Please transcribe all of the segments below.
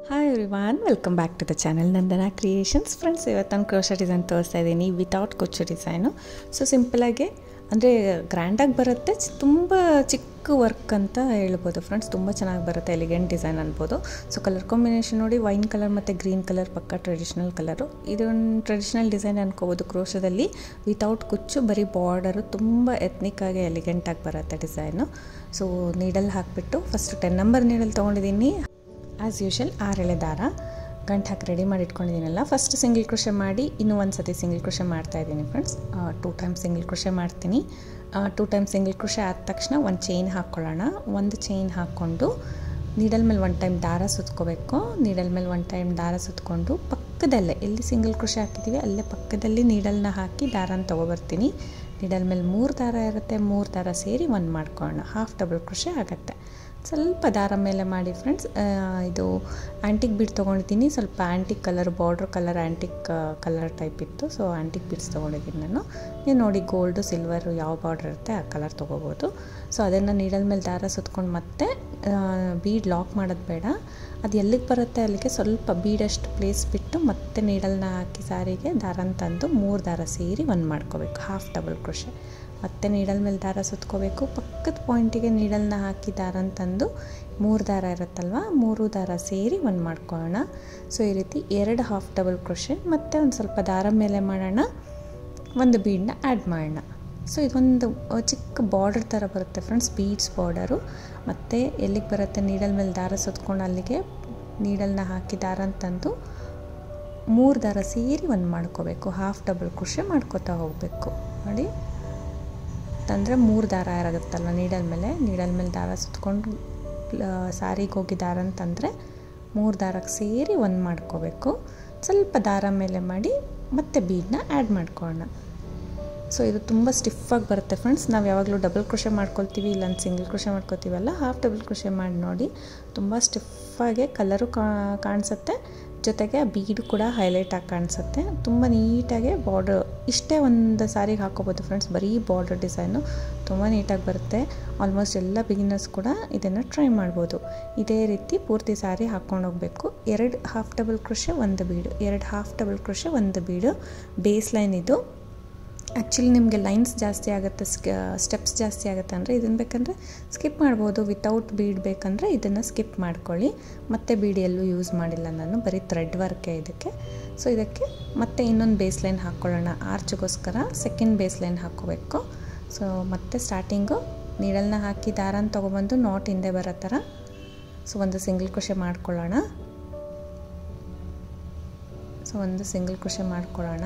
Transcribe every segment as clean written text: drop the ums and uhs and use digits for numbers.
Hi everyone, welcome back to the channel Nandana Creations. Friends, ಇವತ್ತು ನಾನು crochet design ತೋರಿಸ್ತಾ ಇದ್ದೀನಿ ವಿತೌಟ್ ಕುಚ್ಚು ಡಿಸೈನು. ಸೊ ಸಿಂಪಲಾಗಿ ಅಂದರೆ ಗ್ರ್ಯಾಂಡಾಗಿ ಬರುತ್ತೆ, ತುಂಬ ಚಿಕ್ಕ ವರ್ಕ್ ಅಂತ ಹೇಳ್ಬೋದು ಫ್ರೆಂಡ್ಸ್. ತುಂಬ ಚೆನ್ನಾಗಿ ಬರುತ್ತೆ, ಎಲಿಗೆಂಟ್ ಡಿಸೈನ್ ಅನ್ಬೋದು. ಸೊ ಕಲರ್ ಕಾಂಬಿನೇಷನ್ ನೋಡಿ, ವೈನ್ ಕಲರ್ ಮತ್ತು ಗ್ರೀನ್ ಕಲರ್ ಪಕ್ಕ ಟ್ರೆಡಿಷ್ನಲ್ ಕಲರು. ಇದೊಂದು ಟ್ರೆಡಿಷ್ನಲ್ ಡಿಸೈನ್ ಅನ್ಕೋಬೋದು. ಕ್ರೋಶಾದಲ್ಲಿ ವಿತೌಟ್ ಕುಚ್ಚು, ಬರೀ ಬಾರ್ಡರು, ತುಂಬ ಎತ್ನಿಕ್ಕಾಗಿ ಎಲಿಗೆಂಟಾಗಿ ಬರುತ್ತೆ ಡಿಸೈನು. ಸೊ ನೀಡಲ್ ಹಾಕಿಬಿಟ್ಟು ಫಸ್ಟ್ 10 ನಂಬರ್ ನೀಡಲ್ ತೊಗೊಂಡಿದ್ದೀನಿ. ಆ್ಯಸ್ ಯೂಶಲ್ 6 ಎಳೆ ದಾರ ಗಂಟು ಹಾಕಿ ರೆಡಿ ಮಾಡಿ ಇಟ್ಕೊಂಡಿದ್ದೀನಲ್ಲ. ಫಸ್ಟ್ ಸಿಂಗಲ್ ಕ್ರೋಶೆ ಮಾಡಿ ಇನ್ನೂ ಒಂದು ಸತಿ ಸಿಂಗಲ್ ಕ್ರೋಶೆ ಮಾಡ್ತಾಯಿದ್ದೀನಿ ಫ್ರೆಂಡ್ಸ್. 2 ಟೈಮ್ಸ್ ಸಿಂಗಲ್ ಕ್ರೋಶೆ ಮಾಡ್ತೀನಿ. 2 ಟೈಮ್ಸ್ ಸಿಂಗಲ್ ಕ್ರೋಶೆ ಆದ ತಕ್ಷಣ ಒಂದು ಚೈನ್ ಹಾಕ್ಕೊಳ್ಳೋಣ. ಒಂದು ಚೈನ್ ಹಾಕ್ಕೊಂಡು ನೀಡಲ್ ಮೇಲೆ 1 ಟೈಮ್ ದಾರ ಸುತ್ಕೋಬೇಕು. ನೀಡಲ್ ಮೇಲೆ 1 ಟೈಮ್ ದಾರ ಸುತ್ಕೊಂಡು ಪಕ್ಕದಲ್ಲೇ ಎಲ್ಲಿ ಸಿಂಗಲ್ ಕ್ರೋಶೆ ಹಾಕಿದ್ದೀವಿ ಅಲ್ಲೇ ಪಕ್ಕದಲ್ಲಿ ನೀಡಲ್ನ ಹಾಕಿ ದಾರನ ತೊಗೊಬರ್ತೀನಿ. ನೀಡಲ್ ಮೇಲೆ 3 ದಾರ ಇರುತ್ತೆ, 3 ದಾರ ಸೇರಿ 1 ಮಾಡ್ಕೊಳ್ಳೋಣ. ಹಾಫ್ ಡಬಲ್ ಕ್ರೋಶೆ ಆಗುತ್ತೆ. ಸ್ವಲ್ಪ ದಾರ ಮೇಲೆ ಮಾಡಿ ಫ್ರೆಂಡ್ಸ್. ಇದು ಆ್ಯಂಟಿಕ್ ಬೀಡ್ ತೊಗೊಂಡಿದ್ದೀನಿ. ಸ್ವಲ್ಪ antique colour, border colour antique colour type ಇತ್ತು. ಸೊ ಆ್ಯಂಟಿಕ್ ಬೀಡ್ಸ್ ತೊಗೊಂಡಿದ್ದೀನಿ ನಾನು. ನೀವು ನೋಡಿ, ಗೋಲ್ಡು ಸಿಲ್ವರು ಯಾವ ಬಾರ್ಡ್ರ್ ಇರುತ್ತೆ ಆ ಕಲರ್ ತೊಗೋಬೋದು. ಸೊ ಅದನ್ನು ನೀಡಲ್ ಮೇಲೆ ದಾರ ಸುತ್ಕೊಂಡು ಮತ್ತೆ ಬೀಡ್ ಲಾಕ್ ಮಾಡೋದು ಬೇಡ. ಅದು ಎಲ್ಲಿಗೆ ಬರುತ್ತೆ ಅಲ್ಲಿಗೆ ಸ್ವಲ್ಪ ಬೀಡಷ್ಟು ಪ್ಲೇಸ್ ಬಿಟ್ಟು ಮತ್ತೆ ನೀಡಲ್ನ ಹಾಕಿ ಸಾರಿಗೆ ದಾರನ ತಂದು 3 ದಾರ ಸೇರಿ 1 ಮಾಡ್ಕೋಬೇಕು. Half double crochet. ಮತ್ತೆ ನೀಡಲ್ ಮೇಲೆ ದಾರ ಸುತ್ಕೋಬೇಕು. ಪಕ್ಕದ ಪಾಯಿಂಟಿಗೆ ನೀಡಲ್ನ ಹಾಕಿ ದಾರನ ತಂದು 3 ದಾರ ಇರುತ್ತಲ್ವ, 3 ದಾರ ಸೇರಿ 1 ಮಾಡ್ಕೊಳ್ಳೋಣ. ಸೊ ಈ ರೀತಿ 2 ಹಾಫ್ ಡಬಲ್ ಕ್ರೋಶೆ ಮತ್ತು ಒಂದು ಸ್ವಲ್ಪ ದಾರ ಮೇಲೆ ಮಾಡೋಣ, ಒಂದು ಬೀಡನ್ನ ಆ್ಯಡ್ ಮಾಡೋಣ. ಸೊ ಇದೊಂದು ಚಿಕ್ಕ ಬಾರ್ಡರ್ ಥರ ಬರುತ್ತೆ ಫ್ರೆಂಡ್ಸ್, ಬೀಡ್ಸ್ ಬಾರ್ಡರು. ಮತ್ತು ಎಲ್ಲಿಗೆ ಬರುತ್ತೆ, ನೀಡಲ್ ಮೇಲೆ ದಾರ ಸುತ್ಕೊಂಡು ಅಲ್ಲಿಗೆ ನೀಡಲ್ನ ಹಾಕಿ ದಾರನ ತಂದು 3 ದಾರ ಸೇರಿ 1 ಮಾಡ್ಕೋಬೇಕು. ಹಾಫ್ ಡಬಲ್ ಕ್ರೋಶೆ ಮಾಡ್ಕೋತಾ ಹೋಗಬೇಕು. ನೋಡಿ, ಅಂದರೆ 3 ದಾರ ಇರೋಗುತ್ತಲ್ವ ನೀಡಲ್ ಮೇಲೆ ದಾರ ಸುತ್ಕೊಂಡು ಸಾರಿಗೆ ಹೋಗಿ ದಾರ ಅಂತಂದರೆ 3 ದಾರಕ್ಕೆ ಸೇರಿ 1 ಮಾಡ್ಕೋಬೇಕು. ಸ್ವಲ್ಪ ದಾರ ಮೇಲೆ ಮಾಡಿ ಮತ್ತೆ ಬೀಡನ್ನ ಆ್ಯಡ್ ಮಾಡ್ಕೊಳ್ಳೋಣ. ಸೊ ಇದು ತುಂಬ ಸ್ಟಿಫಾಗಿ ಬರುತ್ತೆ ಫ್ರೆಂಡ್ಸ್. ನಾವು ಯಾವಾಗಲೂ ಡಬಲ್ ಕ್ರೋಶೆ ಮಾಡ್ಕೊಳ್ತೀವಿ, ಇಲ್ಲಾಂತ ಸಿಂಗಲ್ ಕ್ರೋಶೆ ಮಾಡ್ಕೊತೀವಲ್ಲ, ಹಾಫ್ ಡಬಲ್ ಕ್ರೋಶೆ ಮಾಡಿ ನೋಡಿ. ತುಂಬ ಸ್ಟಿಫಾಗೆ ಕಲರು ಕಾಣಿಸುತ್ತೆ, ಜೊತೆಗೆ ಬೀಡು ಕೂಡ ಹೈಲೈಟ್ ಆಗಿ ಕಾಣಿಸುತ್ತೆ. ತುಂಬ ನೀಟಾಗಿ ಬಾರ್ಡರ್ ಇಷ್ಟೇ ಒಂದು ಸಾರಿಗೆ ಹಾಕೋಬೋದು ಫ್ರೆಂಡ್ಸ್. ಬರೀ ಬಾರ್ಡರ್ ಡಿಸೈನು ತುಂಬ ನೀಟಾಗಿ ಬರುತ್ತೆ. ಆಲ್ಮೋಸ್ಟ್ ಎಲ್ಲ ಬಿಗಿನರ್ಸ್ ಕೂಡ ಇದನ್ನು ಟ್ರೈ ಮಾಡ್ಬೋದು. ಇದೇ ರೀತಿ ಪೂರ್ತಿ ಸಾರಿ ಹಾಕ್ಕೊಂಡು ಹೋಗಬೇಕು. 2 ಹಾಫ್ ಡಬಲ್ ಕ್ರೋಶೆ, 1 ಬೀಡು, 2 ಹಾಫ್ ಡಬಲ್ ಕ್ರೋಶೆ, 1 ಬೀಡು. ಬೇಸ್ ಲೈನ್ ಇದು. ಆ್ಯಕ್ಚುಲಿ ನಿಮಗೆ ಲೈನ್ಸ್ ಜಾಸ್ತಿ ಆಗುತ್ತೆ, ಸ್ಟೆಪ್ಸ್ ಜಾಸ್ತಿ ಆಗುತ್ತೆ ಅಂದರೆ ಇದನ್ನು ಬೇಕಂದರೆ ಸ್ಕಿಪ್ ಮಾಡ್ಬೋದು. ವಿತೌಟ್ ಬೀಡ್ ಬೇಕಂದರೆ ಇದನ್ನು ಸ್ಕಿಪ್ ಮಾಡ್ಕೊಳ್ಳಿ. ಮತ್ತು ಬೀಡ್ ಎಲ್ಲೂ ಯೂಸ್ ಮಾಡಿಲ್ಲ ನಾನು, ಬರೀ ಥ್ರೆಡ್ ವರ್ಕೇ ಇದಕ್ಕೆ. ಸೊ ಇದಕ್ಕೆ ಮತ್ತೆ ಇನ್ನೊಂದು ಬೇಸ್ ಲೈನ್ ಹಾಕ್ಕೊಳ್ಳೋಣ. ಆರ್ಚ್ಗೋಸ್ಕರ ಸೆಕೆಂಡ್ ಬೇಸ್ ಲೈನ್ ಹಾಕ್ಕೋಬೇಕು. ಸೊ ಮತ್ತೆ ಸ್ಟಾರ್ಟಿಂಗು ನೀಡಲ್ನ ಹಾಕಿ ದಾರನ ತೊಗೊಬಂದು ನಾಟ್ ಹಿಂದೆ ಬರೋ ಥರ ಸೊ ಒಂದು ಸಿಂಗಲ್ ಕ್ರೋಶೆ ಮಾಡ್ಕೊಳ್ಳೋಣ. ಸೊ ಒಂದು ಸಿಂಗಲ್ ಕ್ರೋಶೆ ಮಾಡ್ಕೊಳ್ಳೋಣ.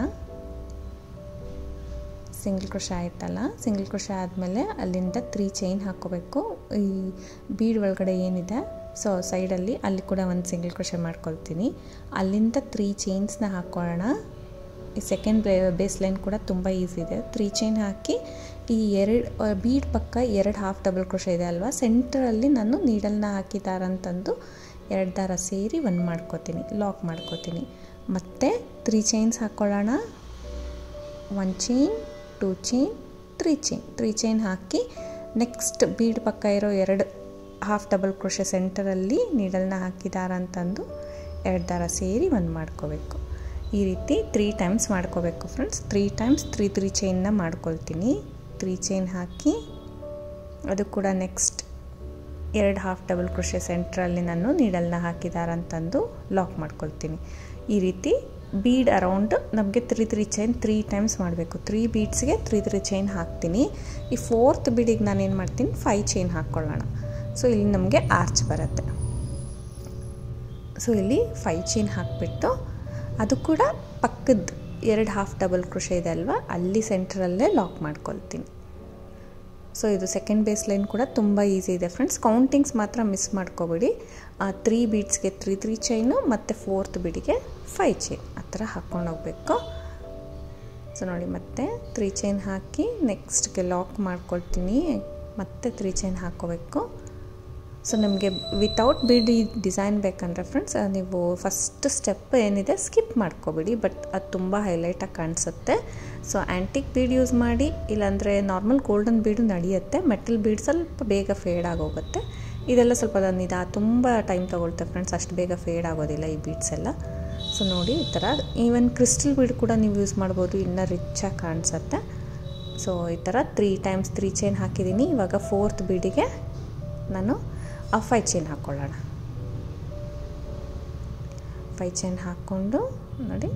ಸಿಂಗಲ್ ಕ್ರೋಶೆ ಆಯ್ತಲ್ಲ, ಸಿಂಗಲ್ ಕ್ರೋಶೆ ಆದಮೇಲೆ ಅಲ್ಲಿಂದ 3 ಚೈನ್ ಹಾಕ್ಕೋಬೇಕು. ಈ ಬೀಡ್ ಒಳಗಡೆ ಏನಿದೆ ಸೊ ಸೈಡಲ್ಲಿ ಅಲ್ಲಿ ಕೂಡ ಒಂದು ಸಿಂಗಲ್ ಕ್ರೋಶೆ ಮಾಡ್ಕೊಳ್ತೀನಿ. ಅಲ್ಲಿಂದ 3 ಚೈನ್ಸ್ನ ಹಾಕ್ಕೊಳ್ಳೋಣ. ಈ ಸೆಕೆಂಡ್ ಬೇಸ್ ಲೈನ್ ಕೂಡ ತುಂಬ ಈಸಿ ಇದೆ. 3 ಚೈನ್ ಹಾಕಿ ಈ 2 ಬೀಡ್ ಪಕ್ಕ 2 ಹಾಫ್ ಡಬಲ್ ಕ್ರೋಶೆ ಇದೆ ಅಲ್ವಾ, ಸೆಂಟ್ರಲ್ಲಿ ನಾನು ನೀಡಲ್ನ ಹಾಕಿ ದಾರ ಅಂತಂದು 2 ದಾರ ಸೇರಿ 1 ಮಾಡ್ಕೋತೀನಿ, ಲಾಕ್ ಮಾಡ್ಕೋತೀನಿ. ಮತ್ತು 3 ಚೈನ್ಸ್ ಹಾಕ್ಕೊಳ್ಳೋಣ. 1 ಚೈನ್, 2 ಚೈನ್, 3 ಚೈನ್ ಹಾಕಿ ನೆಕ್ಸ್ಟ್ ಬೀಡ್ ಪಕ್ಕ ಇರೋ 2 ಹಾಫ್ ಡಬಲ್ ಕ್ರೋಶೆ ಸೆಂಟರಲ್ಲಿ ನೀಡಲ್ನ ಹಾಕಿ ದಾರ ಅಂತಂದು 2 ದಾರ ಸೇರಿ 1 ಮಾಡ್ಕೋಬೇಕು. ಈ ರೀತಿ 3 ಟೈಮ್ಸ್ ಮಾಡ್ಕೋಬೇಕು ಫ್ರೆಂಡ್ಸ್. 3 ಟೈಮ್ಸ್ 3 ಚೈನ್ನ ಮಾಡ್ಕೊಳ್ತೀನಿ. 3 ಚೈನ್ ಹಾಕಿ ಅದು ಕೂಡ ನೆಕ್ಸ್ಟ್ 2 ಹಾಫ್ ಡಬಲ್ ಕ್ರೋಶೆ ಸೆಂಟ್ರಲ್ಲಿ ನಾನು ನೀಡಲ್ನ ಹಾಕಿ ದಾರ ಅಂತಂದು ಲಾಕ್ ಮಾಡ್ಕೊಳ್ತೀನಿ. ಈ ರೀತಿ ಬೀಡ್ ಅರೌಂಡ್ ನಮಗೆ 3 ಚೈನ್ 3 ಟೈಮ್ಸ್ ಮಾಡಬೇಕು. 3 ಬೀಡ್ಸ್ಗೆ 3 ಚೈನ್ ಹಾಕ್ತೀನಿ. ಈ 4th ಬೀಡಿಗೆ ನಾನೇನು ಮಾಡ್ತೀನಿ, 5 ಚೈನ್ ಹಾಕ್ಕೊಳ್ಳೋಣ. ಸೊ ಇಲ್ಲಿ ನಮಗೆ ಆರ್ಚ್ ಬರುತ್ತೆ. ಸೊ ಇಲ್ಲಿ 5 ಚೈನ್ ಹಾಕಿಬಿಟ್ಟು ಅದು ಕೂಡ ಪಕ್ಕದ 2 ಹಾಫ್ ಡಬಲ್ ಕ್ರೋಶೆ ಇದೆ ಅಲ್ವಾ, ಅಲ್ಲಿ ಸೆಂಟ್ರಲ್ಲೇ ಲಾಕ್ ಮಾಡ್ಕೊಳ್ತೀನಿ. ಸೊ ಇದು ಸೆಕೆಂಡ್ ಬೇಸ್ ಲೈನ್ ಕೂಡ ತುಂಬ ಈಸಿ ಇದೆ ಫ್ರೆಂಡ್ಸ್. ಕೌಂಟಿಂಗ್ಸ್ ಮಾತ್ರ ಮಿಸ್ ಮಾಡ್ಕೋಬೇಡಿ. 3 ಬೀಡ್ಸ್ಗೆ 3 ಚೈನು ಮತ್ತು 4th ಬೀಡಿಗೆ 5 ಚೈನ್ ಆ ಥರ ಹಾಕ್ಕೊಂಡು ಹೋಗಬೇಕು. ಸೊ ನೋಡಿ, ಮತ್ತೆ 3 ಚೈನ್ ಹಾಕಿ ನೆಕ್ಸ್ಟ್ಗೆ ಲಾಕ್ ಮಾಡ್ಕೊಳ್ತೀನಿ. ಮತ್ತೆ 3 ಚೈನ್ ಹಾಕ್ಕೋಬೇಕು. ಸೊ ನಿಮಗೆ ವಿತೌಟ್ ಬೀಡ್ ಈ ಡಿಸೈನ್ ಬೇಕಂದರೆ ಫ್ರೆಂಡ್ಸ್ ನೀವು ಫಸ್ಟ್ ಸ್ಟೆಪ್ ಏನಿದೆ ಸ್ಕಿಪ್ ಮಾಡ್ಕೋಬೇಡಿ, ಬಟ್ ಅದು ತುಂಬ ಹೈಲೈಟಾಗಿ ಕಾಣಿಸುತ್ತೆ. ಸೊ ಆ್ಯಂಟಿಕ್ ಬೀಡ್ ಯೂಸ್ ಮಾಡಿ, ಇಲ್ಲಾಂದರೆ ನಾರ್ಮಲ್ ಗೋಲ್ಡನ್ ಬೀಡು ನಡೆಯುತ್ತೆ. ಮೆಟಲ್ ಬೀಡ್ ಸ್ವಲ್ಪ ಬೇಗ ಫೇಡ್ ಆಗೋಗುತ್ತೆ. ಇದೆಲ್ಲ ಸ್ವಲ್ಪ ತುಂಬ ಟೈಮ್ ತೊಗೊಳ್ತೆ ಫ್ರೆಂಡ್ಸ್, ಅಷ್ಟು ಬೇಗ ಫೇಡ್ ಆಗೋದಿಲ್ಲ ಈ ಬೀಡ್ಸ್ ಎಲ್ಲ. ಸೊ ನೋಡಿ ಈ ಥರ ಈವನ್ ಕ್ರಿಸ್ಟಲ್ ಬೀಡ್ ಕೂಡ ನೀವು ಯೂಸ್ ಮಾಡ್ಬೋದು, ಇನ್ನೂ ರಿಚ್ಚಾಗಿ ಕಾಣಿಸುತ್ತೆ. ಸೊ ಈ ಥರ 3 ಟೈಮ್ಸ್ 3 ಚೈನ್ ಹಾಕಿದ್ದೀನಿ. ಇವಾಗ 4th ಬೀಡಿಗೆ ನಾನು 5 ಚೈನ್ ಹಾಕ್ಕೊಳ್ಳೋಣ. 5 ಚೈನ್ ಹಾಕ್ಕೊಂಡು ನೋಡಿ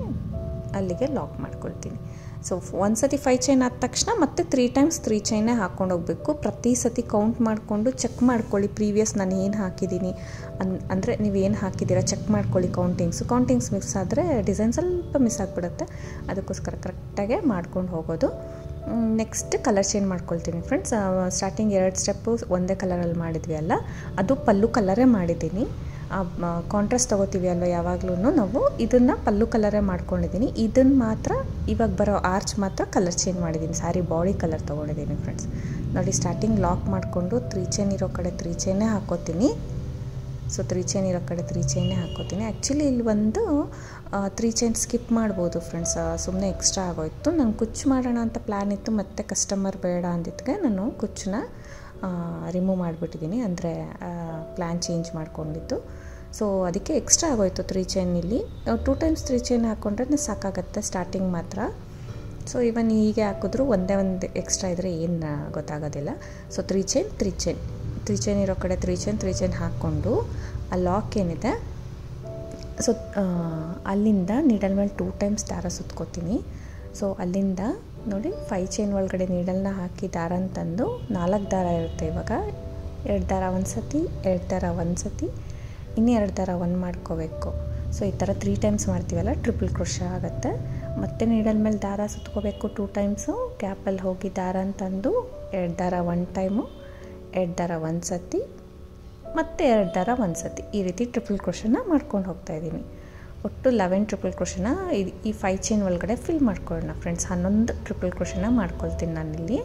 ಅಲ್ಲಿಗೆ ಲಾಕ್ ಮಾಡ್ಕೊಳ್ತೀನಿ. ಸೊ ಒಂದು ಸತಿ 5 ಚೈನ್ ಆದ ತಕ್ಷಣ ಮತ್ತೆ 3 ಟೈಮ್ಸ್ 3 ಚೈನೇ ಹಾಕ್ಕೊಂಡು ಹೋಗಬೇಕು. ಪ್ರತಿ ಸತಿ ಕೌಂಟ್ ಮಾಡಿಕೊಂಡು ಚೆಕ್ ಮಾಡ್ಕೊಳ್ಳಿ, ಪ್ರೀವಿಯಸ್ ನಾನು ಏನು ಹಾಕಿದ್ದೀನಿ ಅಂದರೆ ನೀವು ಏನು ಹಾಕಿದ್ದೀರಾ ಚೆಕ್ ಮಾಡ್ಕೊಳ್ಳಿ. ಕೌಂಟಿಂಗ್ಸ್ ಮಿಸ್ ಆದರೆ ಡಿಸೈನ್ ಸ್ವಲ್ಪ ಮಿಸ್ ಆಗಿಬಿಡುತ್ತೆ, ಅದಕ್ಕೋಸ್ಕರ ಕರೆಕ್ಟಾಗೆ ಮಾಡ್ಕೊಂಡು ಹೋಗೋದು. ನೆಕ್ಸ್ಟ್ ಕಲರ್ ಚೇಂಜ್ ಮಾಡ್ಕೊಳ್ತೀನಿ ಫ್ರೆಂಡ್ಸ್. ಸ್ಟಾರ್ಟಿಂಗ್ 2 ಸ್ಟೆಪ್ಪು ಒಂದೇ ಕಲರಲ್ಲಿ ಮಾಡಿದ್ವಿ ಅಲ್ಲ, ಅದು ಪಲ್ಲು ಕಲರೇ ಮಾಡಿದ್ದೀನಿ. ಕಾಂಟ್ರಾಸ್ಟ್ ತೊಗೋತೀವಿ ಅಲ್ವ ಯಾವಾಗಲೂ, ನಾವು ಇದನ್ನು ಪಲ್ಲು ಕಲರೇ ಮಾಡ್ಕೊಂಡಿದ್ದೀನಿ. ಇದನ್ನು ಮಾತ್ರ ಇವಾಗ ಬರೋ ಆರ್ಚ್ ಮಾತ್ರ ಕಲರ್ ಚೇಂಜ್ ಮಾಡಿದ್ದೀನಿ, ಸ್ಯಾರಿ ಬಾಡಿ ಕಲರ್ ತೊಗೊಂಡಿದ್ದೀನಿ ಫ್ರೆಂಡ್ಸ್. ನೋಡಿ ಸ್ಟಾರ್ಟಿಂಗ್ ಲಾಕ್ ಮಾಡಿಕೊಂಡು 3 ಚೈನ್ ಇರೋ ಕಡೆ 3 ಚೈನೇ ಹಾಕ್ಕೋತೀನಿ. ಸೊ 3 ಚೈನ್ ಇರೋ ಕಡೆ 3 ಚೈನೇ ಹಾಕ್ಕೋತೀನಿ. ಆ್ಯಕ್ಚುಲಿ ಇಲ್ಲಿ ಒಂದು 3 ಚೈನ್ ಸ್ಕಿಪ್ ಮಾಡ್ಬೋದು ಫ್ರೆಂಡ್ಸ್, ಸುಮ್ಮನೆ ಎಕ್ಸ್ಟ್ರಾ ಆಗೋಯಿತು. ನಾನು ಕುಚ್ಚು ಮಾಡೋಣ ಅಂತ ಪ್ಲ್ಯಾನ್ ಇತ್ತು, ಮತ್ತು ಕಸ್ಟಮರ್ ಬೇಡ ಅಂದಿದ್ದಕ್ಕೆ ನಾನು ಕುಚ್ಚನ್ನ ರಿಮೂವ್ ಮಾಡಿಬಿಟ್ಟಿದ್ದೀನಿ, ಅಂದರೆ ಪ್ಲ್ಯಾನ್ ಚೇಂಜ್ ಮಾಡ್ಕೊಂಡಿದ್ದು. ಸೊ ಅದಕ್ಕೆ ಎಕ್ಸ್ಟ್ರಾ ಆಗೋಯಿತು 3 ಚೈನ್. ಇಲ್ಲಿ 2 ಟೈಮ್ಸ್ 3 ಚೈನ್ ಹಾಕ್ಕೊಂಡ್ರೆ ಸಾಕಾಗತ್ತೆ ಸ್ಟಾರ್ಟಿಂಗ್ ಮಾತ್ರ. ಸೊ ಇವನ್ ಹೀಗೆ ಹಾಕಿದ್ರು ಒಂದು ಎಕ್ಸ್ಟ್ರಾ ಇದ್ದರೆ ಏನು ಗೊತ್ತಾಗೋದಿಲ್ಲ. ಸೊ 3 ಚೈನ್ ಇರೋ ಕಡೆ 3 ಚೈನ್ ಹಾಕ್ಕೊಂಡು ಆ ಲಾಕ್ ಏನಿದೆ ಸೊ ಅಲ್ಲಿಂದ ನೀಡಲ್ ಮೇಲೆ 2 ಟೈಮ್ಸ್ ದಾರ ಸುತ್ಕೋತೀನಿ. ಸೊ ಅಲ್ಲಿಂದ ನೋಡಿ 5 ಚೈನ್ ಒಳಗಡೆ ನೀಡಲ್ನ ಹಾಕಿ ದಾರನ ತಂದು 4 ದಾರ ಇರುತ್ತೆ. ಇವಾಗ 2 ದಾರ ಒಂದು ಸತಿ, 2 ದಾರ ಒಂದು ಸತಿ, ಇನ್ನೂ 2 ದಾರ 1 ಮಾಡ್ಕೋಬೇಕು. ಸೊ ಈ ಥರ 3 ಟೈಮ್ಸ್ ಮಾಡ್ತೀವಲ್ಲ ಟ್ರಿಪಲ್ ಕ್ರೋಶೆ ಆಗುತ್ತೆ. ಮತ್ತು ನೀಡಲ್ ಮೇಲೆ ದಾರ ಸುತ್ಕೋಬೇಕು 2 ಟೈಮ್ಸು, ಗ್ಯಾಪಲ್ಲಿ ಹೋಗಿ ದಾರನ ತಂದು 2 ದಾರ 1 ಟೈಮು, 2 ದಾರ 1 ಸತಿ, ಮತ್ತು 2 ದಾರ 1 ಸತಿ, ಈ ರೀತಿ ಟ್ರಿಪಲ್ ಕ್ರೋಶೆನ ಮಾಡ್ಕೊಂಡು ಹೋಗ್ತಾಯಿದ್ದೀನಿ. ಒಟ್ಟು 11 ಟ್ರಿಪಲ್ ಕ್ರೋಶೆನ ಈ 5 ಚೈನ್ ಒಳಗಡೆ ಫಿಲ್ ಮಾಡ್ಕೊಳ್ಳೋಣ ಫ್ರೆಂಡ್ಸ್. 11 ಟ್ರಿಪಲ್ ಕ್ರೋಶೆನ ಮಾಡ್ಕೊಳ್ತೀನಿ ನಾನಿಲ್ಲಿ.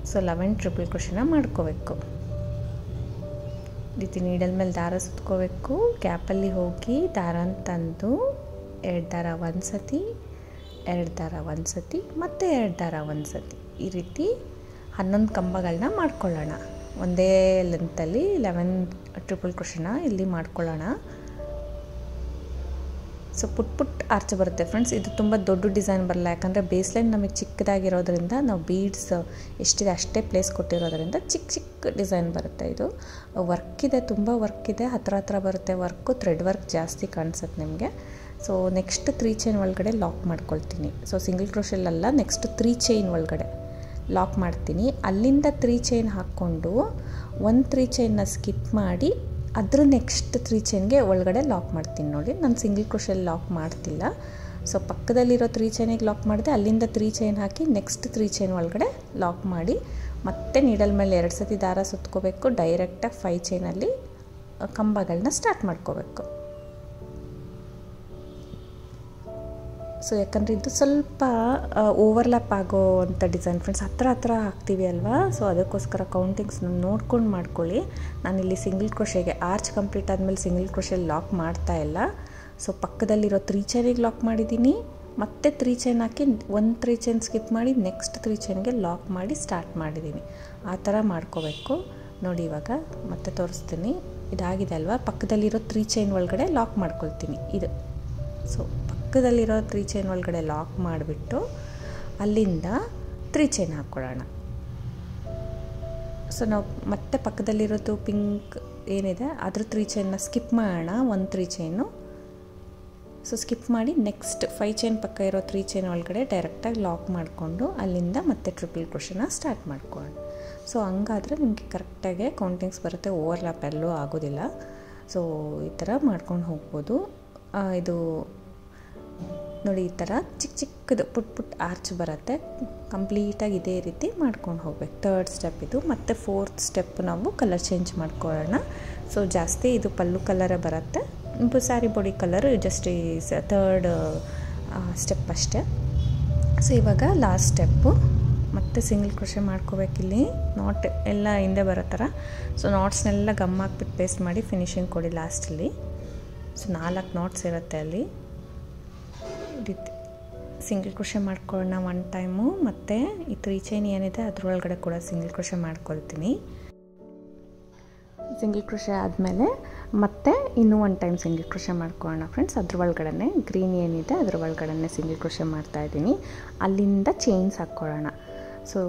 ಸೊ 11 ಟ್ರಿಪಲ್ ಕ್ರೋಶೆನ ಮಾಡ್ಕೋಬೇಕು. ರೀತಿ ನೀಡಲ್ ಮೇಲೆ ದಾರ ಸುತ್ಕೋಬೇಕು, ಗ್ಯಾಪಲ್ಲಿ ಹೋಗಿ ದಾರನ ತಂದು 2 ದಾರ 1 ಸತಿ, 2 ದಾರ 1 ಸತಿ, ಮತ್ತು 2 ದಾರ 1 ಸತಿ, ಈ ರೀತಿ 11 ಕಂಬಗಳನ್ನ ಮಾಡ್ಕೊಳ್ಳೋಣ. ಒಂದೇ ಲೆಂತಲ್ಲಿ 11 ಟ್ರಿಪಲ್ ಕ್ರೋಶೆನ ಇಲ್ಲಿ ಮಾಡ್ಕೊಳ್ಳೋಣ. ಸೊ ಪುಟ್ ಆರ್ಚ್ ಬರುತ್ತೆ ಫ್ರೆಂಡ್ಸ್. ಇದು ತುಂಬ ದೊಡ್ಡ ಡಿಸೈನ್ ಬರಲ್ಲ, ಯಾಕಂದರೆ ಬೇಸ್ಲೈನ್ ನಮಗೆ ಚಿಕ್ಕದಾಗಿರೋದ್ರಿಂದ ನಾವು ಬೀಡ್ಸ್ ಎಷ್ಟಿದೆ ಅಷ್ಟೇ ಪ್ಲೇಸ್ ಕೊಟ್ಟಿರೋದ್ರಿಂದ ಚಿಕ್ಕ ಡಿಸೈನ್ ಬರುತ್ತೆ. ಇದು ವರ್ಕಿದೆ, ತುಂಬ ವರ್ಕಿದೆ, ಹತ್ರ ಬರುತ್ತೆ ವರ್ಕು, ಥ್ರೆಡ್ ವರ್ಕ್ ಜಾಸ್ತಿ ಕಾಣಿಸುತ್ತೆ ನಿಮಗೆ. ಸೊ ನೆಕ್ಸ್ಟ್ 3 ಚೈನ್ ಒಳಗಡೆ ಲಾಕ್ ಮಾಡ್ಕೊಳ್ತೀನಿ. ಸೊ ಸಿಂಗಲ್ ಕ್ರೋಶೆಲ್ಲ ನೆಕ್ಸ್ಟ್ 3 ಚೈನ್ ಒಳಗಡೆ ಲಾಕ್ ಮಾಡ್ತೀನಿ. ಅಲ್ಲಿಂದ 3 ಚೈನ್ ಹಾಕ್ಕೊಂಡು 1 3 ಚೈನ್ನ ಸ್ಕಿಪ್ ಮಾಡಿ ಅದ್ರ ನೆಕ್ಸ್ಟ್ 3 ಚೈನ್ಗೆ ಒಳಗಡೆ ಲಾಕ್ ಮಾಡ್ತೀನಿ. ನೋಡಿ ನಾನು ಸಿಂಗಲ್ ಕ್ರೋಶೆಲ್ಲಿ ಲಾಕ್ ಮಾಡ್ತಿಲ್ಲ. ಸೊ ಪಕ್ಕದಲ್ಲಿರೋ 3 ಚೈನಿಗೆ ಲಾಕ್ ಮಾಡಿದೆ, ಅಲ್ಲಿಂದ 3 ಚೈನ್ ಹಾಕಿ ನೆಕ್ಸ್ಟ್ 3 ಚೈನ್ ಒಳಗಡೆ ಲಾಕ್ ಮಾಡಿ ಮತ್ತೆ ನೀಡಲ್ ಮೇಲೆ 2 ಸತಿ ದಾರ ಸುತ್ಕೋಬೇಕು. ಡೈರೆಕ್ಟಾಗಿ 5 ಚೈನಲ್ಲಿ ಕಂಬಗಳನ್ನ ಸ್ಟಾರ್ಟ್ ಮಾಡ್ಕೋಬೇಕು. ಸೊ ಯಾಕಂದರೆ ಇದು ಸ್ವಲ್ಪ ಓವರ್ಲ್ಯಾಪ್ ಆಗೋವಂಥ ಡಿಸೈನ್ ಫ್ರೆಂಡ್ಸ್, ಹತ್ರ ಹಾಕ್ತೀವಿ ಅಲ್ವಾ. ಸೊ ಅದಕ್ಕೋಸ್ಕರ ಕೌಂಟಿಂಗ್ಸ್ ನೋಡ್ಕೊಂಡು ಮಾಡ್ಕೊಳ್ಳಿ. ನಾನಿಲ್ಲಿ ಸಿಂಗಲ್ ಕ್ರೋಶೆಗೆ ಆರ್ಚ್ ಕಂಪ್ಲೀಟ್ ಆದಮೇಲೆ ಸಿಂಗಲ್ ಕ್ರೋಶೆಲ್ಲಿ ಲಾಕ್ ಮಾಡ್ತಾ ಇಲ್ಲ. ಸೊ ಪಕ್ಕದಲ್ಲಿರೋ 3 ಚೈನಿಗೆ ಲಾಕ್ ಮಾಡಿದ್ದೀನಿ, ಮತ್ತೆ 3 ಚೈನ್ ಹಾಕಿ 1 3 ಚೈನ್ ಸ್ಕಿಪ್ ಮಾಡಿ ನೆಕ್ಸ್ಟ್ 3 ಚೈನ್ಗೆ ಲಾಕ್ ಮಾಡಿ ಸ್ಟಾರ್ಟ್ ಮಾಡಿದ್ದೀನಿ. ಆ ಥರ ಮಾಡ್ಕೋಬೇಕು. ನೋಡಿ ಇವಾಗ ಮತ್ತೆ ತೋರಿಸ್ತೀನಿ. ಇದಾಗಿದೆ ಅಲ್ವಾ, ಪಕ್ಕದಲ್ಲಿರೋ 3 ಚೈನ್ ಒಳಗಡೆ ಲಾಕ್ ಮಾಡ್ಕೊಳ್ತೀನಿ. ಇದು ಸೊ ಪಕ್ಕದಲ್ಲಿರೋ 3 ಚೈನ್ ಒಳಗಡೆ ಲಾಕ್ ಮಾಡಿಬಿಟ್ಟು ಅಲ್ಲಿಂದ 3 ಚೈನ್ ಹಾಕ್ಕೊಳ್ಳೋಣ. ಸೊ ನಾವು ಮತ್ತೆ ಪಕ್ಕದಲ್ಲಿರೋದು ಪಿಂಕ್ ಏನಿದೆ ಅದ್ರ 3 ಚೈನ್ನ ಸ್ಕಿಪ್ ಮಾಡೋಣ, 1 3 ಚೈನು. ಸೊ ಸ್ಕಿಪ್ ಮಾಡಿ ನೆಕ್ಸ್ಟ್ 5 ಚೈನ್ ಪಕ್ಕ ಇರೋ 3 ಚೈನ್ ಒಳಗಡೆ ಡೈರೆಕ್ಟಾಗಿ ಲಾಕ್ ಮಾಡಿಕೊಂಡು ಅಲ್ಲಿಂದ ಮತ್ತೆ ಟ್ರಿಪಲ್ ಕ್ರೋಶೆನ ಸ್ಟಾರ್ಟ್ ಮಾಡ್ಕೊಳ್ಳೋಣ. ಸೊ ಹಂಗಾದರೆ ನಿಮಗೆ ಕರೆಕ್ಟಾಗಿ ಕೌಂಟಿಂಗ್ಸ್ ಬರುತ್ತೆ, ಓವರ್ಲ್ಯಾಪ್ ಎಲ್ಲೂ ಆಗೋದಿಲ್ಲ. ಸೊ ಈ ಥರ ಮಾಡ್ಕೊಂಡು ಹೋಗ್ಬೋದು. ಇದು ನೋಡಿ ಈ ಥರ ಚಿಕ್ಕದು ಪುಟ್ ಆರ್ಚ್ ಬರುತ್ತೆ. ಕಂಪ್ಲೀಟಾಗಿ ಇದೇ ರೀತಿ ಮಾಡ್ಕೊಂಡು ಹೋಗ್ಬೇಕು. 3rd ಸ್ಟೆಪ್ ಇದು. ಮತ್ತು 4th ಸ್ಟೆಪ್ ನಾವು ಕಲರ್ ಚೇಂಜ್ ಮಾಡ್ಕೊಳ್ಳೋಣ. ಸೊ ಜಾಸ್ತಿ ಇದು ಪಲ್ಲು ಕಲರೇ ಬರುತ್ತೆ, ಸ್ಯಾರಿ ಬಾಡಿ ಕಲರ್ ಜಸ್ಟ್ ಈ 3rd ಸ್ಟೆಪ್ ಅಷ್ಟೇ. ಸೊ ಇವಾಗ ಲಾಸ್ಟ್ ಸ್ಟೆಪ್ಪು ಮತ್ತು ಸಿಂಗಲ್ ಕ್ರೋಶೆ ಮಾಡ್ಕೋಬೇಕಿಲ್ಲಿ. ನಾಟ್ ಎಲ್ಲ ಹಿಂದೆ ಬರೋ ಥರ. ಸೊ ನಾಟ್ಸ್ನೆಲ್ಲ ಗಮ್ ಹಾಕ್ಬಿಟ್ಟು ಪೇಸ್ಟ್ ಮಾಡಿ ಫಿನಿಶಿಂಗ್ ಕೊಡಿ ಲಾಸ್ಟಲ್ಲಿ. ಸೊ 4 ನಾಟ್ಸ್ ಇರುತ್ತೆ ಅಲ್ಲಿ. ರೀತಿ ಸಿಂಗಲ್ ಕ್ರೋಶೆ ಮಾಡ್ಕೊಳ್ಳೋಣ 1 ಟೈಮು. ಮತ್ತು ಈ 3 ಚೈನ್ ಏನಿದೆ ಅದರೊಳಗಡೆ ಕೂಡ ಸಿಂಗಲ್ ಕ್ರೋಶೆ ಮಾಡ್ಕೊಳ್ತೀನಿ. ಸಿಂಗಲ್ ಕ್ರೋಶೆ ಆದಮೇಲೆ ಮತ್ತೆ ಇನ್ನೂ ಒಂದು ಟೈಮ್ ಸಿಂಗಲ್ ಕ್ರೋಶೆ ಮಾಡ್ಕೊಳ್ಳೋಣ ಫ್ರೆಂಡ್ಸ್. ಅದ್ರ ಒಳಗಡೆ ಗ್ರೀನ್ ಏನಿದೆ ಅದ್ರ ಒಳಗಡೆ ಸಿಂಗಲ್ ಕ್ರೋಶೆ ಮಾಡ್ತಾಯಿದ್ದೀನಿ. ಅಲ್ಲಿಂದ ಚೈನ್ಸ್ ಹಾಕ್ಕೊಳ್ಳೋಣ. ಸೊ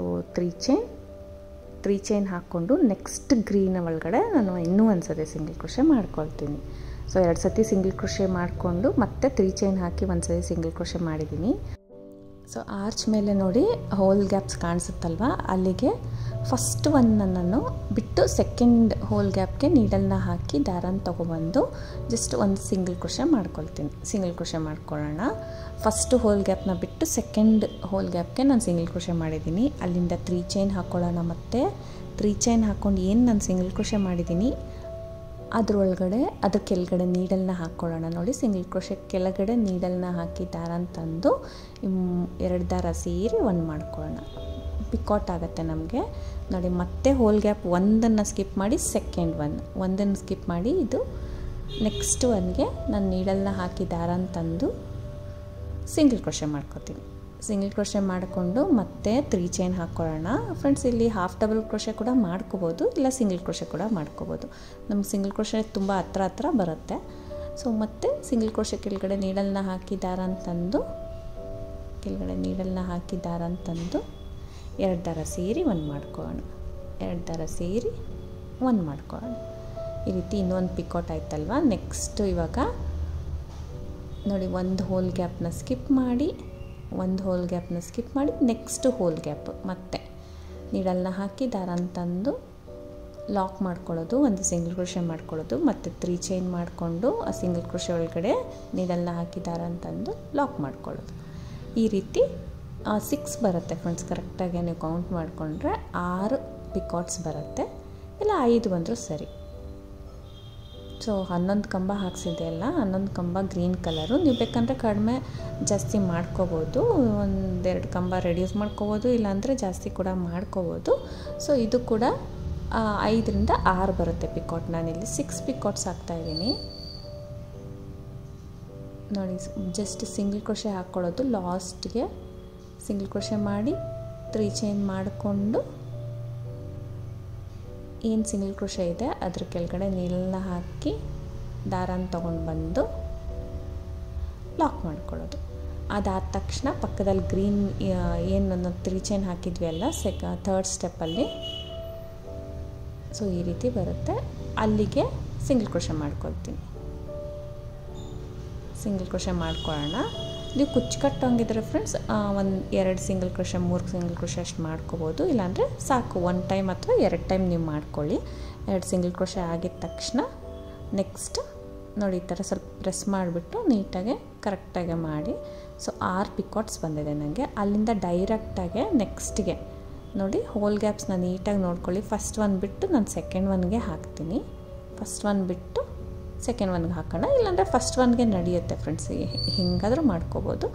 3 ಚೈನ್ ಹಾಕ್ಕೊಂಡು ನೆಕ್ಸ್ಟ್ ಗ್ರೀನ್ ಒಳಗಡೆ ನಾನು ಇನ್ನೂ ಒಂದು ಸತಿ ಸಿಂಗಲ್ ಕ್ರೋಶೆ ಮಾಡ್ಕೊಳ್ತೀನಿ. ಸೊ 2 ಸತಿ ಸಿಂಗಲ್ ಕ್ರೋಶೆ ಮಾಡಿಕೊಂಡು ಮತ್ತೆ 3 ಚೈನ್ ಹಾಕಿ ಒಂದು ಸತಿ ಸಿಂಗಲ್ ಕ್ರೋಶೆ ಮಾಡಿದ್ದೀನಿ. ಸೊ ಆರ್ಚ್ ಮೇಲೆ ನೋಡಿ ಹೋಲ್ ಗ್ಯಾಪ್ಸ್ ಕಾಣಿಸುತ್ತಲ್ವ, ಅಲ್ಲಿಗೆ ಫಸ್ಟ್ ನಾನು ಬಿಟ್ಟು ಸೆಕೆಂಡ್ ಹೋಲ್ ಗ್ಯಾಪ್ಗೆ ನೀಡಲ್ನ ಹಾಕಿ ದಾರನ ತೊಗೊಬಂದು ಜಸ್ಟ್ ಒಂದು ಸಿಂಗಲ್ ಕ್ರೋಶೆ ಮಾಡ್ಕೊಳ್ತೀನಿ. ಸಿಂಗಲ್ ಕ್ರೋಶೆ ಮಾಡ್ಕೊಳ್ಳೋಣ. ಫಸ್ಟ್ ಹೋಲ್ ಗ್ಯಾಪ್ನ ಬಿಟ್ಟು ಸೆಕೆಂಡ್ ಹೋಲ್ ಗ್ಯಾಪ್ಗೆ ನಾನು ಸಿಂಗಲ್ ಕ್ರೋಶೆ ಮಾಡಿದ್ದೀನಿ. ಅಲ್ಲಿಂದ 3 ಚೈನ್ ಹಾಕ್ಕೊಳ್ಳೋಣ. ಮತ್ತು 3 ಚೈನ್ ಹಾಕ್ಕೊಂಡು ಏನು ನಾನು ಸಿಂಗಲ್ ಕ್ರೋಶೆ ಮಾಡಿದ್ದೀನಿ ಅದ್ರೊಳಗಡೆ ಅದ್ರ ಕೆಳಗಡೆ ನೀಡಲ್ನ ಹಾಕ್ಕೊಳ್ಳೋಣ. ನೋಡಿ ಸಿಂಗಲ್ ಕ್ರೋಶೆ ಕೆಳಗಡೆ ನೀಡಲ್ನ ಹಾಕಿ ದಾರನ ತಂದು 2 ದಾರ ಸೇರಿ ಒಂದು ಮಾಡ್ಕೊಳ್ಳೋಣ. ಪಿಕಾಟ್ ಆಗುತ್ತೆ ನಮಗೆ ನೋಡಿ. ಮತ್ತೆ ಹೋಲ್ ಗ್ಯಾಪ್ ಒಂದನ್ನು ಸ್ಕಿಪ್ ಮಾಡಿ ಸೆಕೆಂಡ್ ಒಂದನ್ನು ಸ್ಕಿಪ್ ಮಾಡಿ ಇದು ನೆಕ್ಸ್ಟ್ ಒನ್ಗೆ ನಾನು ನೀಡಲ್ನ ಹಾಕಿ ದಾರನ ತಂದು ಸಿಂಗಲ್ ಕ್ರೋಶೆ ಮಾಡ್ಕೊತೀನಿ. ಸಿಂಗಲ್ ಕ್ರೋಶೆ ಮಾಡಿಕೊಂಡು ಮತ್ತೆ 3 ಚೈನ್ ಹಾಕ್ಕೊಳ್ಳೋಣ ಫ್ರೆಂಡ್ಸ್. ಇಲ್ಲಿ ಹಾಫ್ ಡಬಲ್ ಕ್ರೋಶೆ ಕೂಡ ಮಾಡ್ಕೋಬೋದು, ಇಲ್ಲ ಸಿಂಗಲ್ ಕ್ರೋಶೆ ಕೂಡ ಮಾಡ್ಕೋಬೋದು. ನಮ್ಗೆ ಸಿಂಗಲ್ ಕ್ರೋಶೆ ತುಂಬ ಹತ್ರ ಬರುತ್ತೆ. ಸೊ ಮತ್ತೆ ಸಿಂಗಲ್ ಕ್ರೋಶೆ ಕೆಳಗಡೆ ನೀಡಲ್ನ ಹಾಕಿ ದಾರನ ತಂದು 2 ದಾರ ಸೇರಿ ಒಂದು ಮಾಡ್ಕೊಳ್ಳೋಣ. 2 ದಾರ ಸೇರಿ ಒಂದು ಮಾಡ್ಕೊಳ್ಳೋಣ. ಈ ರೀತಿ ಇನ್ನೊಂದು ಪಿಕಾಟ್ ಆಯ್ತಲ್ವ. ನೆಕ್ಸ್ಟ್ ಇವಾಗ ನೋಡಿ ಒಂದು ಹೋಲ್ ಗ್ಯಾಪ್ನ ಸ್ಕಿಪ್ ಮಾಡಿ ನೆಕ್ಸ್ಟ್ ಹೋಲ್ ಗ್ಯಾಪ್ ಮತ್ತೆ ನೀಡಲ್ನ ಹಾಕಿ ದಾರನ ತಂದು ಲಾಕ್ ಮಾಡ್ಕೊಳ್ಳೋದು, ಒಂದು ಸಿಂಗಲ್ ಕ್ರೋಶೆ ಮಾಡ್ಕೊಳ್ಳೋದು, ಮತ್ತು 3 ಚೈನ್ ಮಾಡಿಕೊಂಡು ಆ ಸಿಂಗಲ್ ಕ್ರೋಶೆ ಒಳಗಡೆ ನೀಡಲ್ನ ಹಾಕಿ ದಾರನ ತಂದು ಲಾಕ್ ಮಾಡ್ಕೊಳ್ಳೋದು. ಈ ರೀತಿ 6 ಬರುತ್ತೆ ಫ್ರೆಂಡ್ಸ್. ಕರೆಕ್ಟಾಗಿ ನೀವು ಕೌಂಟ್ ಮಾಡಿಕೊಂಡ್ರೆ 6 ಪಿಕಾಟ್ಸ್ ಬರುತ್ತೆ, ಇಲ್ಲ 5 ಬಂದರೂ ಸರಿ. ಸೊ 11 ಕಂಬ ಹಾಕ್ಸಿದೆ ಅಲ್ಲ, 11 ಕಂಬ ಗ್ರೀನ್ ಕಲರು. ನೀವು ಬೇಕಂದರೆ ಕಡಿಮೆ ಜಾಸ್ತಿ ಮಾಡ್ಕೋಬೋದು, 1-2 ಕಂಬ ರೆಡ್ಯೂಸ್ ಮಾಡ್ಕೋಬೋದು, ಇಲ್ಲಾಂದರೆ ಜಾಸ್ತಿ ಕೂಡ ಮಾಡ್ಕೋಬೋದು. ಸೊ ಇದು ಕೂಡ 5ರಿಂದ 6 ಬರುತ್ತೆ ಪಿಕಾಟ್. ನಾನಿಲ್ಲಿ 6 ಪಿಕಾಟ್ಸ್ ಹಾಕ್ತಾಯಿದ್ದೀನಿ ನೋಡಿ. ಜಸ್ಟ್ ಸಿಂಗಲ್ ಕ್ರೋಶೆ ಹಾಕ್ಕೊಳ್ಳೋದು. ಲಾಸ್ಟ್ಗೆ ಸಿಂಗಲ್ ಕ್ರೋಶೆ ಮಾಡಿ 3 ಚೈನ್ ಮಾಡಿಕೊಂಡು ಏನು ಸಿಂಗಲ್ ಕ್ರೋಶೆ ಇದೆ ಅದ್ರ ಕೆಳಗಡೆ ನೀಡಲ್ನ ಹಾಕಿ ದಾರನ ತೊಗೊಂಡು ಬಂದು ಲಾಕ್ ಮಾಡ್ಕೊಳ್ಳೋದು. ಅದಾದ ತಕ್ಷಣ ಪಕ್ಕದಲ್ಲಿ ಗ್ರೀನ್ ಏನು 3 ಚೈನ್ ಹಾಕಿದ್ವಿ ಅಲ್ಲ ಥರ್ಡ್ ಸ್ಟೆಪ್ಪಲ್ಲಿ, ಸೊ ಈ ರೀತಿ ಬರುತ್ತೆ. ಅಲ್ಲಿಗೆ ಸಿಂಗಲ್ ಕ್ರೋಶೆ ಮಾಡ್ಕೊಳ್ತೀನಿ. ಸಿಂಗಲ್ ಕ್ರೋಶೆ ಮಾಡ್ಕೊಳ್ಳೋಣ. ನೀವು ಕುಚ್ಚು ಕಟ್ಟೋಂಗಿದ್ರೆ friends 2 single crochet 3 single crochet ಅಷ್ಟು ಮಾಡ್ಕೋಬೋದು, ಇಲ್ಲಾಂದರೆ ಸಾಕು 1 ಟೈಮ್ ಅಥವಾ 2 ಟೈಮ್ ನೀವು ಮಾಡ್ಕೊಳ್ಳಿ. 2 ಸಿಂಗಲ್ ಕ್ರೋಶೆ ಆಗಿದ ತಕ್ಷಣ ನೆಕ್ಸ್ಟ್ ನೋಡಿ ಈ ಥರ ಸ್ವಲ್ಪ ಪ್ರೆಸ್ ಮಾಡಿಬಿಟ್ಟು ನೀಟಾಗಿ ಕರೆಕ್ಟಾಗಿ ಮಾಡಿ. ಸೊ 6 ಪಿಕಾಟ್ಸ್ ಬಂದಿದೆ ನನಗೆ. ಅಲ್ಲಿಂದ ಡೈರೆಕ್ಟಾಗಿ ನೆಕ್ಸ್ಟ್ಗೆ ನೋಡಿ ಹೋಲ್ ಗ್ಯಾಪ್ಸ್ನ ನೀಟಾಗಿ ನೋಡ್ಕೊಳ್ಳಿ. ಫಸ್ಟ್ ಒನ್ ಬಿಟ್ಟು ನಾನು ಸೆಕೆಂಡ್ ಒನ್ಗೆ ಹಾಕ್ತೀನಿ. ಫಸ್ಟ್ ಒನ್ ಬಿಟ್ಟು ಸೆಕೆಂಡ್ ಒನ್ಗೆ ಹಾಕೋಣ, ಇಲ್ಲಾಂದರೆ ಫಸ್ಟ್ ಒನ್ಗೆ ನಡೆಯುತ್ತೆ ಫ್ರೆಂಡ್ಸ್. ಹಿಂಗಾದರೂ ಮಾಡ್ಕೋಬೋದು.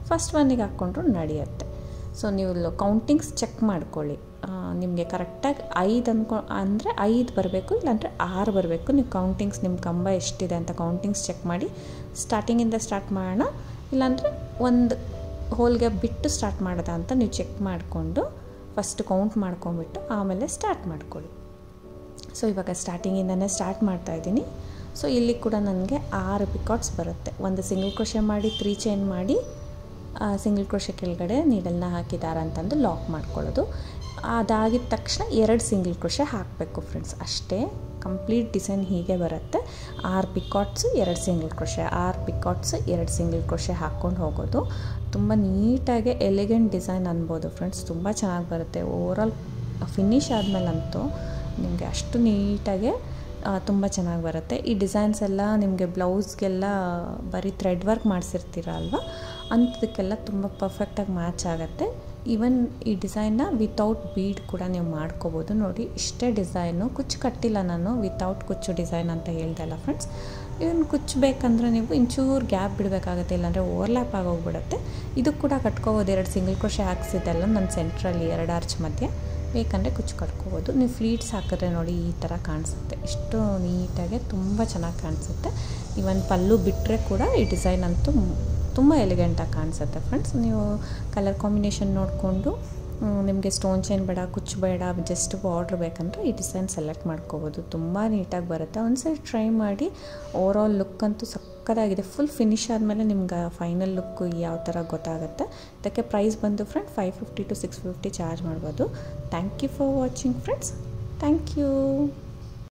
ಫಸ್ಟ್ ಒನ್ನಿಗೆ ಹಾಕ್ಕೊಂಡ್ರು ನಡೆಯುತ್ತೆ. ಸೊ ನೀವು ಕೌಂಟಿಂಗ್ಸ್ ಚೆಕ್ ಮಾಡ್ಕೊಳ್ಳಿ. ನಿಮಗೆ ಕರೆಕ್ಟಾಗಿ 5 ಅಂದರೆ 5 ಬರಬೇಕು, ಇಲ್ಲಾಂದರೆ 6 ಬರಬೇಕು. ನೀವು ಕೌಂಟಿಂಗ್ಸ್ ನಿಮ್ಮ ಕಂಬ ಎಷ್ಟಿದೆ ಅಂತ ಕೌಂಟಿಂಗ್ಸ್ ಚೆಕ್ ಮಾಡಿ ಸ್ಟಾರ್ಟಿಂಗಿಂದ ಸ್ಟಾರ್ಟ್ ಮಾಡೋಣ, ಇಲ್ಲಾಂದರೆ ಒಂದು ಹೋಲ್ ಗ್ಯಾಪ್ ಬಿಟ್ಟು ಸ್ಟಾರ್ಟ್ ಮಾಡೋದ ಅಂತ ನೀವು ಚೆಕ್ ಮಾಡಿಕೊಂಡು ಫಸ್ಟ್ ಕೌಂಟ್ ಮಾಡ್ಕೊಂಬಿಟ್ಟು ಆಮೇಲೆ ಸ್ಟಾರ್ಟ್ ಮಾಡ್ಕೊಳ್ಳಿ. ಸೊ ಇವಾಗ ಸ್ಟಾರ್ಟಿಂಗಿಂದನೇ ಸ್ಟಾರ್ಟ್ ಮಾಡ್ತಾಯಿದ್ದೀನಿ. ಸೊ ಇಲ್ಲಿ ಕೂಡ ನನಗೆ 6 ಪಿಕಾಟ್ಸ್ ಬರುತ್ತೆ. ಒಂದು ಸಿಂಗಲ್ ಕ್ರೋಶೆ ಮಾಡಿ 3 ಚೈನ್ ಮಾಡಿ ಸಿಂಗಲ್ ಕ್ರೋಶೆ ಕೆಳಗಡೆ ನೀಡಲ್ನ ಹಾಕಿ ದಾರ ಅಂತಂದು ಲಾಕ್ ಮಾಡ್ಕೊಳ್ಳೋದು. ಅದಾಗಿದ ತಕ್ಷಣ 2 ಸಿಂಗಲ್ ಕ್ರೋಶೆ ಹಾಕಬೇಕು ಫ್ರೆಂಡ್ಸ್, ಅಷ್ಟೇ. ಕಂಪ್ಲೀಟ್ ಡಿಸೈನ್ ಹೀಗೆ ಬರುತ್ತೆ. 6 ಪಿಕಾಟ್ಸು 2 ಸಿಂಗಲ್ ಕ್ರೋಶೆ, 6 ಪಿಕಾಟ್ಸು 2 ಸಿಂಗಲ್ ಕ್ರೋಶೆ ಹಾಕ್ಕೊಂಡು ಹೋಗೋದು. ತುಂಬ ನೀಟಾಗಿ ಎಲಿಗೆಂಟ್ ಡಿಸೈನ್ ಅನ್ಬೋದು ಫ್ರೆಂಡ್ಸ್. ತುಂಬ ಚೆನ್ನಾಗಿ ಬರುತ್ತೆ. ಓವರಾಲ್ ಫಿನಿಶ್ ಆದಮೇಲಂತೂ ನಿಮಗೆ ಅಷ್ಟು ನೀಟಾಗೆ ತುಂಬ ಚೆನ್ನಾಗಿ ಬರುತ್ತೆ. ಈ ಡಿಸೈನ್ಸ್ ಎಲ್ಲ ನಿಮಗೆ ಬ್ಲೌಸ್ಗೆಲ್ಲ ಬರೀ ಥ್ರೆಡ್ ವರ್ಕ್ ಮಾಡಿಸಿರ್ತೀರ ಅಲ್ವಾ, ಅಂಥದಕ್ಕೆಲ್ಲ ತುಂಬ ಪರ್ಫೆಕ್ಟಾಗಿ ಮ್ಯಾಚ್ ಆಗುತ್ತೆ. ಈವನ್ ಈ ಡಿಸೈನ್ನ ವಿತೌಟ್ ಬೀಡ್ ಕೂಡ ನೀವು ಮಾಡ್ಕೋಬೋದು. ನೋಡಿ ಇಷ್ಟೇ ಡಿಸೈನು, ಕುಚ್ಚು ಕಟ್ಟಿಲ್ಲ ನಾನು, ವಿತೌಟ್ ಕುಚ್ಚು ಡಿಸೈನ್ ಅಂತ ಹೇಳ್ದೆ ಅಲ್ಲ ಫ್ರೆಂಡ್ಸ್. ಇವನು ಕುಚ್ಚು ಬೇಕಂದರೆ ನೀವು ಇಂಚೂರು ಗ್ಯಾಪ್ ಬಿಡಬೇಕಾಗುತ್ತೆ, ಇಲ್ಲಾಂದರೆ ಓವರ್ಲ್ಯಾಪ್ ಆಗೋಗ್ಬಿಡುತ್ತೆ. ಇದು ಕೂಡ ಕಟ್ಕೋಬೋದು. 2 ಸಿಂಗಲ್ ಕ್ರೋಶೆ ಹಾಕ್ಸಿದ್ದೆಲ್ಲ ನನ್ನ ಸೆಂಟ್ರಲ್ಲಿ 2 ಆರ್ಚ್ ಮಧ್ಯೆ ಬೇಕಂದರೆ ಕುಚ್ಚು ಕಟ್ಕೋಬೋದು. ನೀವು ಫ್ಲೀಟ್ಸ್ ಹಾಕಿದ್ರೆ ನೋಡಿ ಈ ಥರ ಕಾಣಿಸುತ್ತೆ. ಇಷ್ಟು ನೀಟಾಗಿ ತುಂಬ ಚೆನ್ನಾಗಿ ಕಾಣಿಸುತ್ತೆ. ಇವನ್ ಪಲ್ಲು ಬಿಟ್ಟರೆ ಕೂಡ ಈ ಡಿಸೈನ್ ಅಂತೂ ತುಂಬ ಎಲಿಗೆಂಟಾಗಿ ಕಾಣಿಸುತ್ತೆ ಫ್ರೆಂಡ್ಸ್. ನೀವು ಕಲರ್ ಕಾಂಬಿನೇಷನ್ ನೋಡಿಕೊಂಡು ನಿಮಗೆ ಸ್ಟೋನ್ ಚೈನ್ ಬೇಡ, ಕುಚ್ಚು ಬೇಡ, ಜಸ್ಟ್ ಬಾರ್ಡ್ರ್ ಬೇಕಂದರೆ ಈ ಡಿಸೈನ್ ಸೆಲೆಕ್ಟ್ ಮಾಡ್ಕೋಬೋದು. ತುಂಬ ನೀಟಾಗಿ ಬರುತ್ತೆ. ಒಂದ್ಸರಿ ಟ್ರೈ ಮಾಡಿ. ಓವರಾಲ್ ಲುಕ್ ಅಂತೂ ಸಕ್ಕತ್ತಾಗಿದೆ. ಫುಲ್ ಫಿನಿಶ್ ಆದಮೇಲೆ ನಿಮ್ಗೆ ಫೈನಲ್ ಲುಕ್ಕು ಯಾವ ಥರ ಗೊತ್ತಾಗುತ್ತೆ. ಇದಕ್ಕೆ ಪ್ರೈಸ್ ಬಂದು ಫ್ರೆಂಡ್ 550 to 650 ಚಾರ್ಜ್ ಮಾಡ್ಬೋದು. Thank you for watching friends. Thank you.